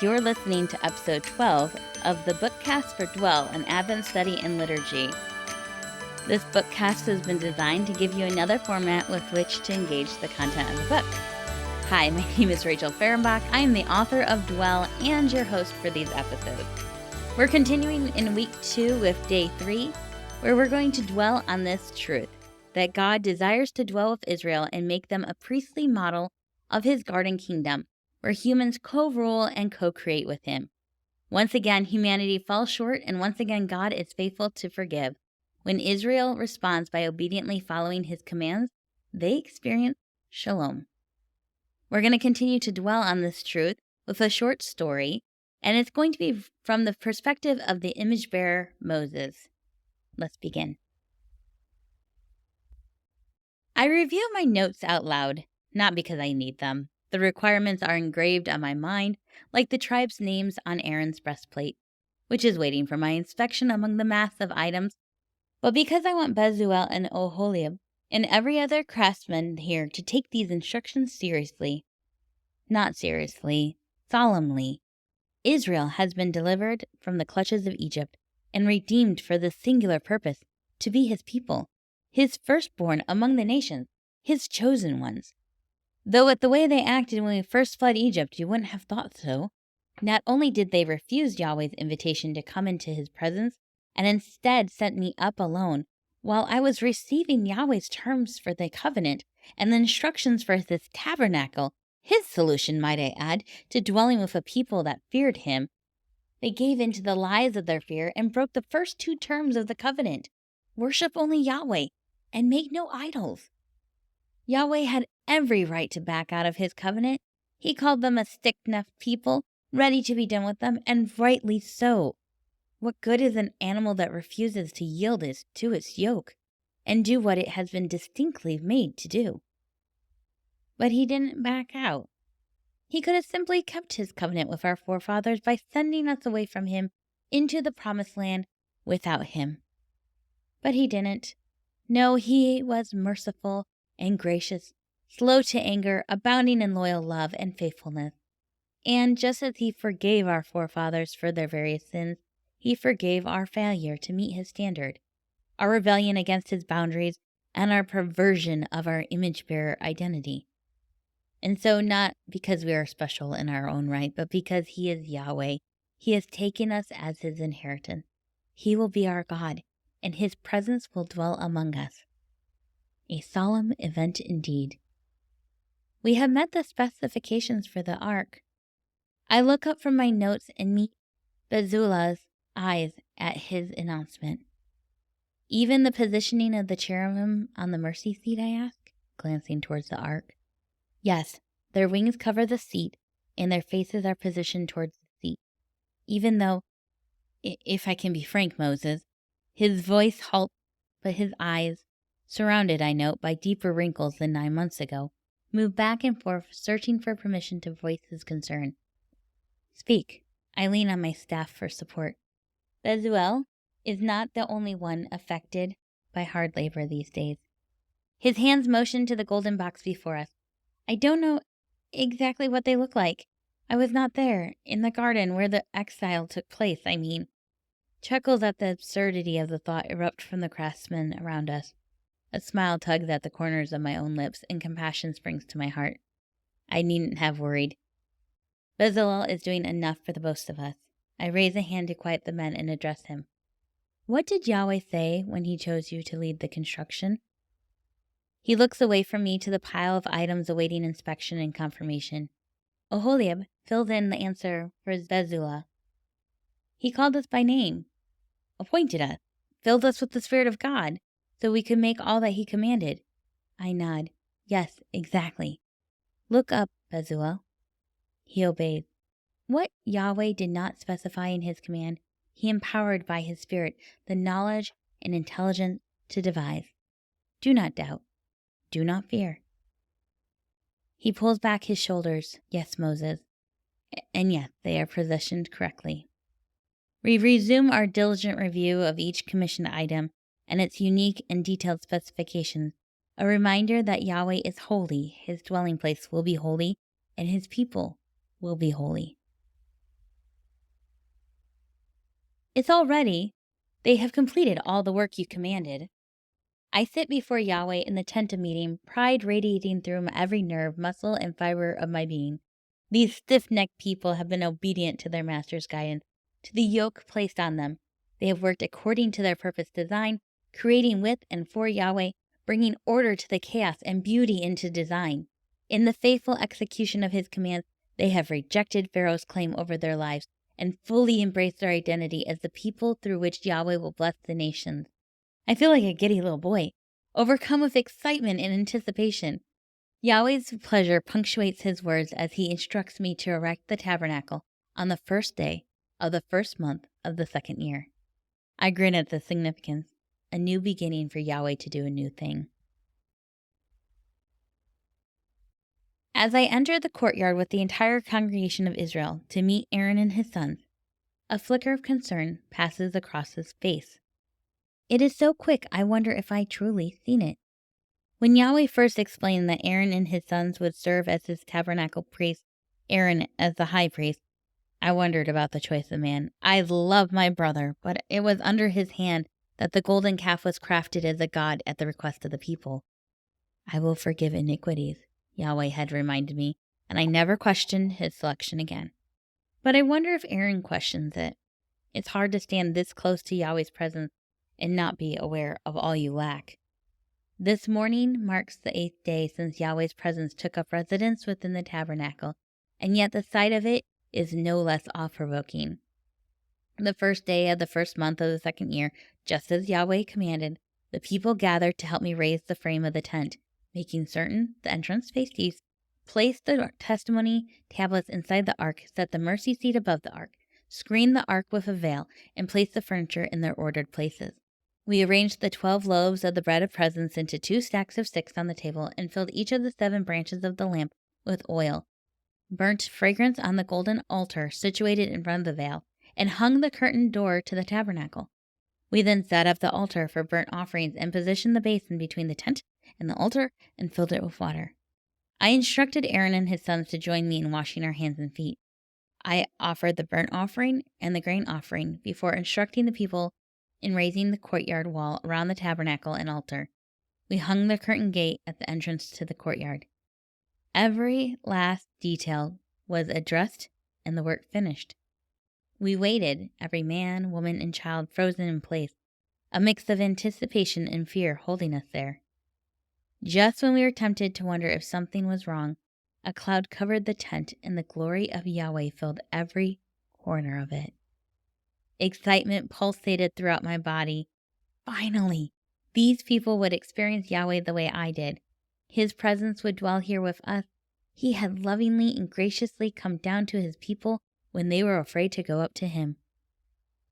You're listening to episode 12 of the Bookcast for Dwell, an Advent study in liturgy. This bookcast has been designed to give you another format with which to engage the content of the book. Hi, my name is Rachel Fehrenbach. I am the author of Dwell and your host for these episodes. We're continuing in week 2 with day 3, where we're going to dwell on this truth, that God desires to dwell with Israel and make them a priestly model of his garden kingdom, where humans co-rule and co-create with him. Once again, humanity falls short, and once again, God is faithful to forgive. When Israel responds by obediently following his commands, they experience Shalom. We're going to continue to dwell on this truth with a short story, and it's going to be from the perspective of the image bearer, Moses. Let's begin. I review my notes out loud, not because I need them. The requirements are engraved on my mind, like the tribe's names on Aaron's breastplate, which is waiting for my inspection among the mass of items, but because I want Bezalel and Oholiab and every other craftsman here to take these instructions seriously. Not seriously, solemnly. Israel has been delivered from the clutches of Egypt and redeemed for this singular purpose, to be his people, his firstborn among the nations, his chosen ones. Though at the way they acted when we first fled Egypt, you wouldn't have thought so. Not only did they refuse Yahweh's invitation to come into his presence, and instead sent me up alone, while I was receiving Yahweh's terms for the covenant and the instructions for this tabernacle, his solution, might I add, to dwelling with a people that feared him. They gave in to the lies of their fear and broke the first 2 terms of the covenant. Worship only Yahweh and make no idols. Yahweh had every right to back out of his covenant. He called them a stiff-necked people, ready to be done with them, and rightly so. What good is an animal that refuses to yield to its yoke and do what it has been distinctly made to do? But he didn't back out. He could have simply kept his covenant with our forefathers by sending us away from him into the promised land without him. But he didn't. No, he was merciful and gracious, slow to anger, abounding in loyal love and faithfulness. And just as he forgave our forefathers for their various sins, he forgave our failure to meet his standard, our rebellion against his boundaries, and our perversion of our image-bearer identity. And so, not because we are special in our own right, but because he is Yahweh, he has taken us as his inheritance. He will be our God, and his presence will dwell among us. A solemn event indeed. We have met the specifications for the ark. I look up from my notes and meet Bezalel's eyes at his announcement. Even the positioning of the cherubim on the mercy seat, I ask, glancing towards the ark. Yes, their wings cover the seat, and their faces are positioned towards the seat. Even though, if I can be frank, Moses, his voice halts, but his eyes, surrounded, I note, by deeper wrinkles than 9 months ago, move back and forth, searching for permission to voice his concern. Speak. I lean on my staff for support. Bezalel is not the only one affected by hard labor these days. His hands motion to the golden box before us. I don't know exactly what they look like. I was not there, in the garden where the exile took place, I mean. Chuckles at the absurdity of the thought erupt from the craftsmen around us. A smile tugs at the corners of my own lips, and compassion springs to my heart. I needn't have worried. Bezalel is doing enough for the both of us. I raise a hand to quiet the men and address him. What did Yahweh say when he chose you to lead the construction? He looks away from me to the pile of items awaiting inspection and confirmation. Oholiab fills in the answer for Bezalel. He called us by name, appointed us, filled us with the Spirit of God, so we could make all that he commanded. I nod. Yes, exactly. Look up, Bezalel. He obeyed. What Yahweh did not specify in his command, he empowered by his Spirit the knowledge and intelligence to devise. Do not doubt. Do not fear. He pulls back his shoulders. Yes, Moses. And yes, they are positioned correctly. We resume our diligent review of each commissioned item and its unique and detailed specifications, a reminder that Yahweh is holy, his dwelling place will be holy, and his people will be holy. It's all ready. They have completed all the work you commanded. I sit before Yahweh in the tent of meeting, pride radiating through every nerve, muscle, and fiber of my being. These stiff-necked people have been obedient to their master's guidance, to the yoke placed on them. They have worked according to their purpose design, creating with and for Yahweh, bringing order to the chaos and beauty into design. In the faithful execution of his commands, they have rejected Pharaoh's claim over their lives and fully embraced their identity as the people through which Yahweh will bless the nations. I feel like a giddy little boy, overcome with excitement and anticipation. Yahweh's pleasure punctuates his words as he instructs me to erect the tabernacle on the first day of the first month of the second year. I grin at the significance, a new beginning for Yahweh to do a new thing. As I enter the courtyard with the entire congregation of Israel to meet Aaron and his sons, a flicker of concern passes across his face. It is so quick, I wonder if I truly seen it. When Yahweh first explained that Aaron and his sons would serve as his tabernacle priests, Aaron as the high priest, I wondered about the choice of man. I love my brother, but it was under his hand that the golden calf was crafted as a god at the request of the people. I will forgive iniquities, Yahweh had reminded me, and I never questioned his selection again. But I wonder if Aaron questions it. It's hard to stand this close to Yahweh's presence and not be aware of all you lack. This morning marks the 8th day since Yahweh's presence took up residence within the tabernacle, and yet the sight of it is no less awe-provoking. The first day of the first month of the second year, just as Yahweh commanded, the people gathered to help me raise the frame of the tent, making certain the entrance faced east, placed the testimony tablets inside the ark, set the mercy seat above the ark, screened the ark with a veil, and placed the furniture in their ordered places. We arranged the 12 loaves of the bread of presence into 2 stacks of 6 on the table and filled each of the 7 branches of the lamp with oil, burnt fragrance on the golden altar situated in front of the veil, and hung the curtained door to the tabernacle. We then set up the altar for burnt offerings and positioned the basin between the tent and the altar and filled it with water. I instructed Aaron and his sons to join me in washing our hands and feet. I offered the burnt offering and the grain offering before instructing the people in raising the courtyard wall around the tabernacle and altar. We hung the curtain gate at the entrance to the courtyard. Every last detail was addressed and the work finished. We waited, every man, woman, and child frozen in place, a mix of anticipation and fear holding us there. Just when we were tempted to wonder if something was wrong, a cloud covered the tent and the glory of Yahweh filled every corner of it. Excitement pulsated throughout my body. Finally, these people would experience Yahweh the way I did. His presence would dwell here with us. He had lovingly and graciously come down to his people when they were afraid to go up to him.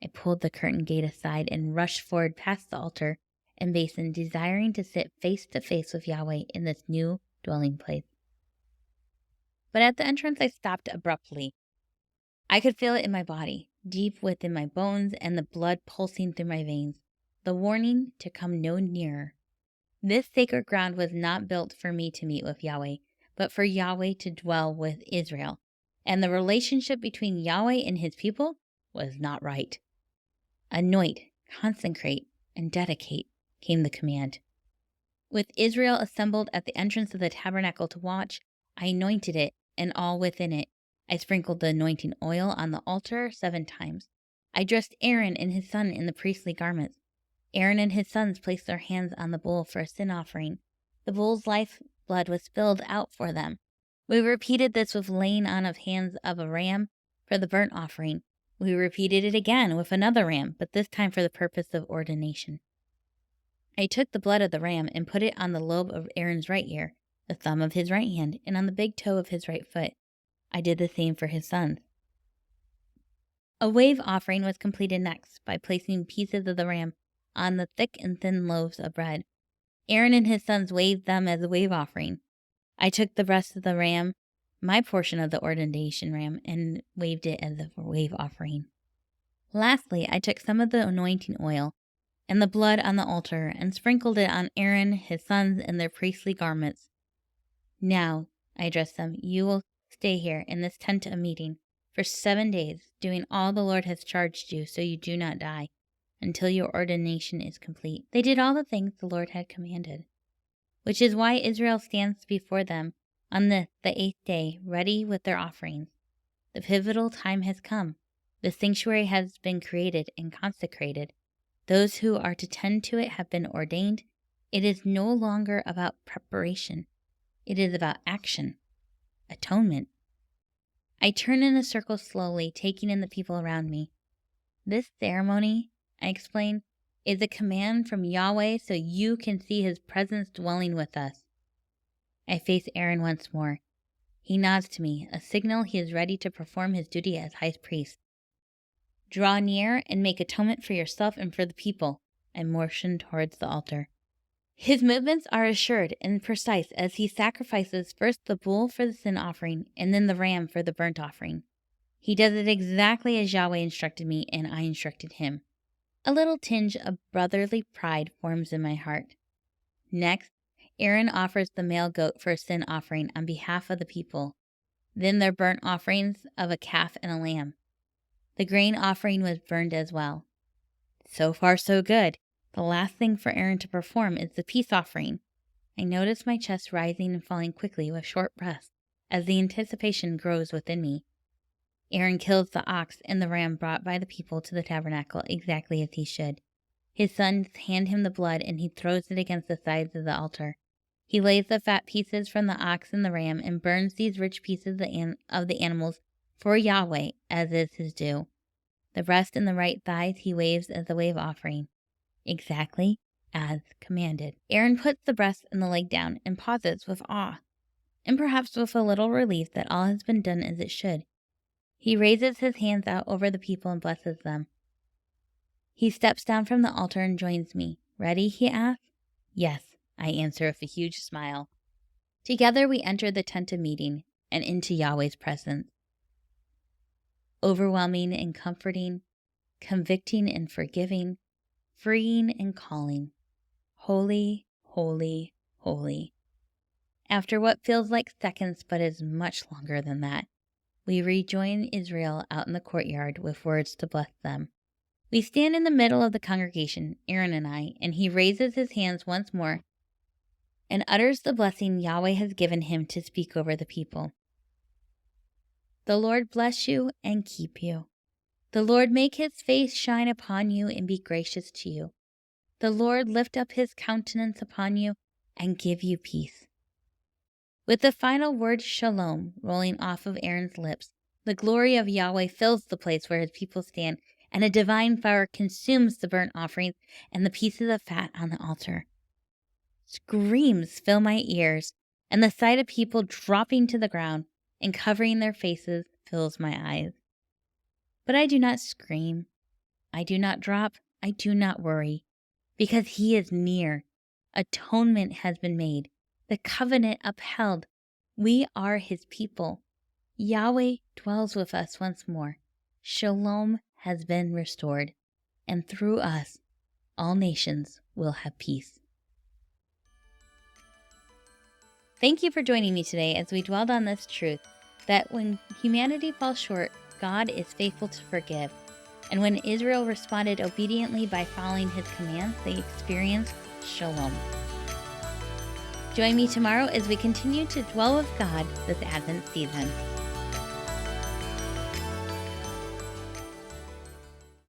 I pulled the curtain gate aside and rushed forward past the altar and basin, desiring to sit face to face with Yahweh in this new dwelling place. But at the entrance I stopped abruptly. I could feel it in my body, deep within my bones, and the blood pulsing through my veins. The warning to come no nearer. This sacred ground was not built for me to meet with Yahweh, but for Yahweh to dwell with Israel. And the relationship between Yahweh and his people was not right. Anoint, consecrate, and dedicate, came the command. With Israel assembled at the entrance of the tabernacle to watch, I anointed it and all within it. I sprinkled the anointing oil on the altar 7 times. I dressed Aaron and his son in the priestly garments. Aaron and his sons placed their hands on the bull for a sin offering. The bull's life blood was spilled out for them. We repeated this with laying on of hands of a ram for the burnt offering. We repeated it again with another ram, but this time for the purpose of ordination. I took the blood of the ram and put it on the lobe of Aaron's right ear, the thumb of his right hand, and on the big toe of his right foot. I did the same for his sons. A wave offering was completed next by placing pieces of the ram on the thick and thin loaves of bread. Aaron and his sons waved them as a wave offering. I took the rest of the ram, my portion of the ordination ram, and waved it as a wave offering. Lastly, I took some of the anointing oil and the blood on the altar and sprinkled it on Aaron, his sons, and their priestly garments. Now, I addressed them, you will stay here in this tent of meeting for 7 days, doing all the Lord has charged you, so you do not die, until your ordination is complete. They did all the things the Lord had commanded, which is why Israel stands before them on the 8th day, ready with their offerings. The pivotal time has come. The sanctuary has been created and consecrated. Those who are to tend to it have been ordained. It is no longer about preparation. It is about action, atonement. I turn in a circle slowly, taking in the people around me. This ceremony, I explain, is a command from Yahweh so you can see his presence dwelling with us. I face Aaron once more. He nods to me, a signal he is ready to perform his duty as high priest. Draw near and make atonement for yourself and for the people, I motion towards the altar. His movements are assured and precise as he sacrifices first the bull for the sin offering and then the ram for the burnt offering. He does it exactly as Yahweh instructed me and I instructed him. A little tinge of brotherly pride forms in my heart. Next, Aaron offers the male goat for a sin offering on behalf of the people, then their burnt offerings of a calf and a lamb. The grain offering was burned as well. So far, so good. The last thing for Aaron to perform is the peace offering. I notice my chest rising and falling quickly with short breaths as the anticipation grows within me. Aaron kills the ox and the ram brought by the people to the tabernacle exactly as he should. His sons hand him the blood and he throws it against the sides of the altar. He lays the fat pieces from the ox and the ram and burns these rich pieces of the animals for Yahweh as is his due. The breast and the right thighs he waves as a wave offering, exactly as commanded. Aaron puts the breast and the leg down and pauses with awe, and perhaps with a little relief that all has been done as it should. He raises his hands out over the people and blesses them. He steps down from the altar and joins me. Ready, he asks. Yes, I answer with a huge smile. Together we enter the tent of meeting and into Yahweh's presence. Overwhelming and comforting, convicting and forgiving, freeing and calling. Holy, holy, holy. After what feels like seconds but is much longer than that, we rejoin Israel out in the courtyard with words to bless them. We stand in the middle of the congregation, Aaron and I, and he raises his hands once more and utters the blessing Yahweh has given him to speak over the people. The Lord bless you and keep you. The Lord make his face shine upon you and be gracious to you. The Lord lift up his countenance upon you and give you peace. With the final word Shalom rolling off of Aaron's lips, the glory of Yahweh fills the place where his people stand, and a divine fire consumes the burnt offerings and the pieces of fat on the altar. Screams fill my ears, and the sight of people dropping to the ground and covering their faces fills my eyes. But I do not scream. I do not drop. I do not worry, because he is near. Atonement has been made. The covenant upheld. We are his people. Yahweh dwells with us once more. Shalom has been restored, and through us, all nations will have peace. Thank you for joining me today as we dwelled on this truth that when humanity falls short, God is faithful to forgive. And when Israel responded obediently by following his commands, they experienced Shalom. Join me tomorrow as we continue to dwell with God this Advent season.